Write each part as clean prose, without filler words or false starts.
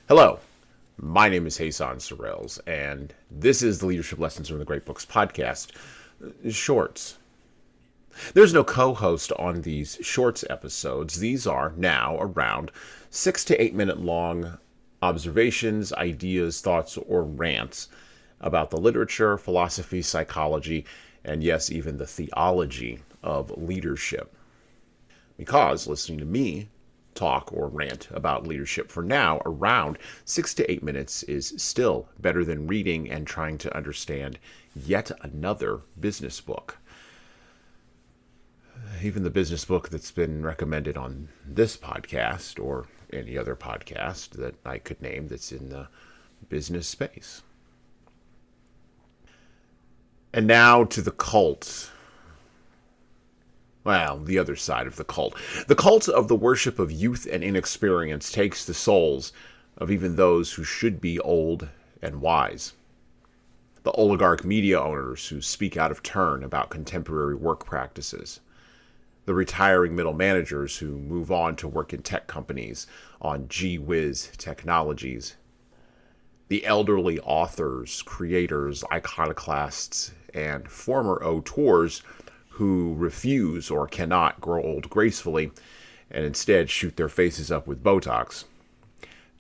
Hello, my name is Hassan Sorrells, and this is the Leadership Lessons from the Great Books podcast, Shorts. There's no co-host on these Shorts episodes. These are now around 6 to 8 minute long observations, ideas, thoughts, or rants about the literature, philosophy, psychology, and yes, even the theology of leadership. Because listening to me talk or rant about leadership for now around 6 to 8 minutes is still better than reading and trying to understand yet another business book. Even the business book that's been recommended on this podcast or any other podcast that I could name that's in the business space. And now to the cult. Well, the other side of the cult. The cult of the worship of youth and inexperience takes the souls of even those who should be old and wise. The oligarch media owners who speak out of turn about contemporary work practices. The retiring middle managers who move on to work in tech companies on gee-whiz technologies. The elderly authors, creators, iconoclasts, and former auteurs who refuse or cannot grow old gracefully and instead shoot their faces up with Botox,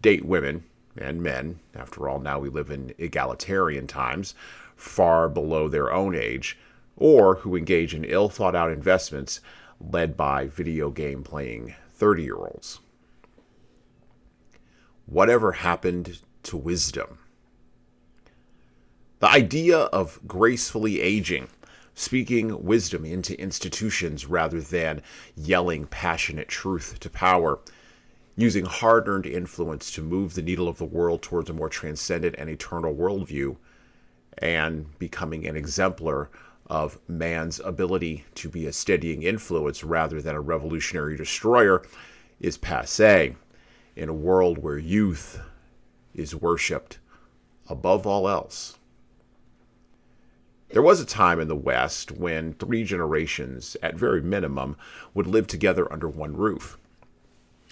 date women and men, after all, now we live in egalitarian times, far below their own age, or who engage in ill-thought-out investments led by video game playing 30-year-olds. Whatever happened to wisdom? The idea of gracefully aging, speaking wisdom into institutions rather than yelling passionate truth to power, using hard-earned influence to move the needle of the world towards a more transcendent and eternal worldview, and becoming an exemplar of man's ability to be a steadying influence rather than a revolutionary destroyer, is passé in a world where youth is worshipped above all else. There was a time in the West when 3 generations, at very minimum, would live together under one roof.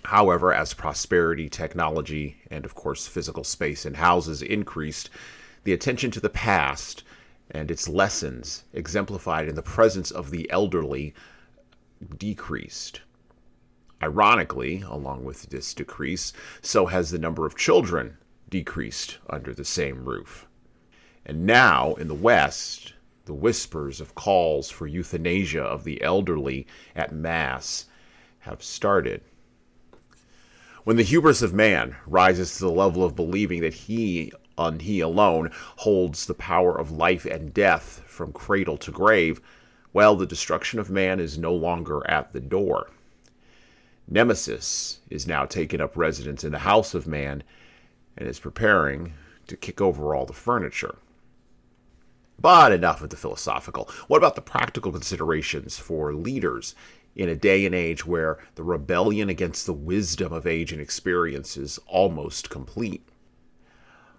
However, as prosperity, technology, and of course physical space in houses increased, the attention to the past and its lessons, exemplified in the presence of the elderly, decreased. Ironically, along with this decrease, so has the number of children decreased under the same roof. And now, in the West, the whispers of calls for euthanasia of the elderly at mass have started. When the hubris of man rises to the level of believing that he alone holds the power of life and death from cradle to grave, well, the destruction of man is no longer at the door. Nemesis is now taking up residence in the house of man and is preparing to kick over all the furniture. But enough of the philosophical. What about the practical considerations for leaders in a day and age where the rebellion against the wisdom of age and experience is almost complete?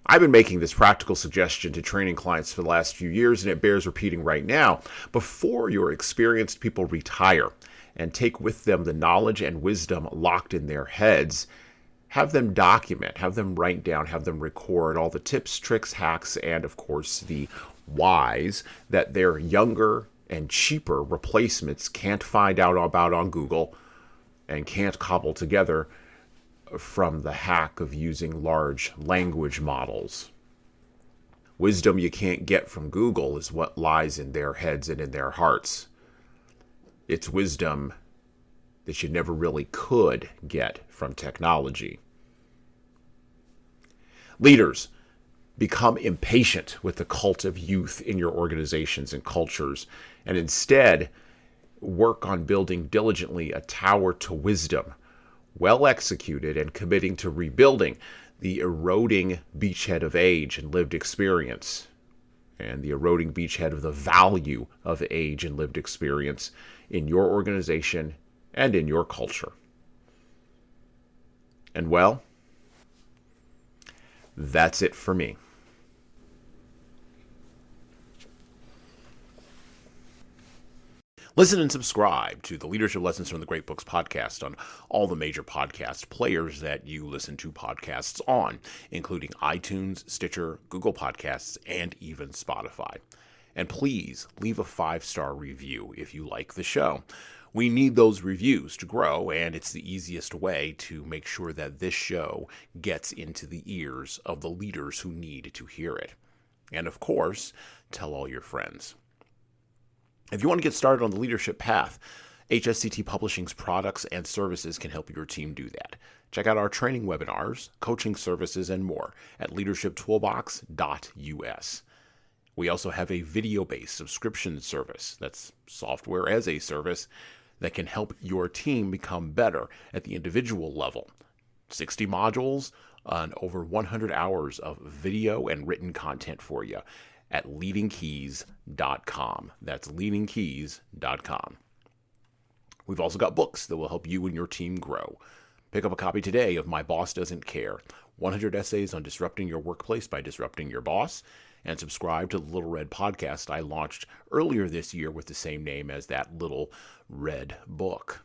I've been making this practical suggestion to training clients for the last few years, and it bears repeating right now. Before your experienced people retire and take with them the knowledge and wisdom locked in their heads, have them document, have them write down, have them record all the tips, tricks, hacks, and of course the whys that their younger and cheaper replacements can't find out about on Google and can't cobble together from the hack of using large language models. Wisdom you can't get from Google is what lies in their heads and in their hearts. It's wisdom that you never really could get from technology. Leaders, become impatient with the cult of youth in your organizations and cultures, and instead work on building diligently a tower to wisdom, well executed and committing to rebuilding the eroding beachhead of age and lived experience, and the eroding beachhead of the value of age and lived experience in your organization and in your culture. And well, that's it for me. Listen and subscribe to the Leadership Lessons from the Great Books podcast on all the major podcast players that you listen to podcasts on, including iTunes, Stitcher, Google Podcasts, and even Spotify. And please leave a 5-star review if you like the show. We need those reviews to grow, and it's the easiest way to make sure that this show gets into the ears of the leaders who need to hear it. And of course, tell all your friends. If you want to get started on the leadership path, HSCT Publishing's products and services can help your team do that. Check out our training webinars, coaching services, and more at leadershiptoolbox.us. We also have a video-based subscription service, that's software as a service, that can help your team become better at the individual level. 60 modules and over 100 hours of video and written content for you at LeadingKeys.com. That's LeadingKeys.com. We've also got books that will help you and your team grow. Pick up a copy today of My Boss Doesn't Care, 100 essays on disrupting your workplace by disrupting your boss, and subscribe to the Little Red podcast I launched earlier this year with the same name as that Little Red book.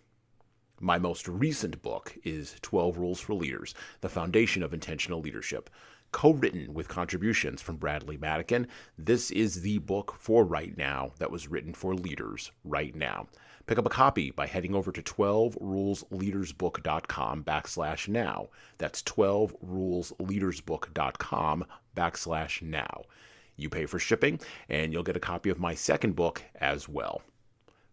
My most recent book is 12 Rules for Leaders, the Foundation of Intentional Leadership. Co-written with contributions from Bradley Madigan, this is the book for right now that was written for leaders right now. Pick up a copy by heading over to 12rulesleadersbook.com/now. That's 12rulesleadersbook.com/now. You pay for shipping, and you'll get a copy of my second book as well.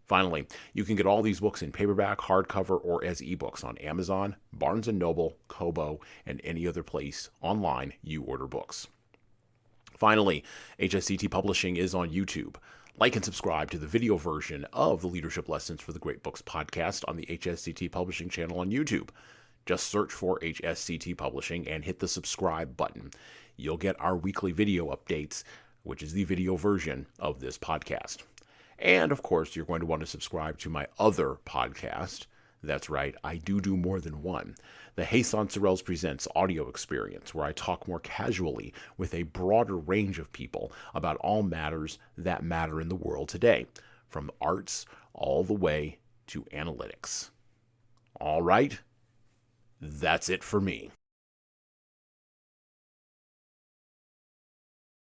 Finally, you can get all these books in paperback, hardcover, or as ebooks on Amazon, Barnes & Noble, Kobo, and any other place online you order books. Finally, HSCT Publishing is on YouTube. Like and subscribe to the video version of the Leadership Lessons for the Great Books podcast on the HSCT Publishing channel on YouTube. Just search for HSCT Publishing and hit the subscribe button. You'll get our weekly video updates, which is the video version of this podcast. And, of course, you're going to want to subscribe to my other podcast. That's right, I do more than one. The Hasan Sorrells Presents audio experience, where I talk more casually with a broader range of people about all matters that matter in the world today, from arts all the way to analytics. All right, that's it for me.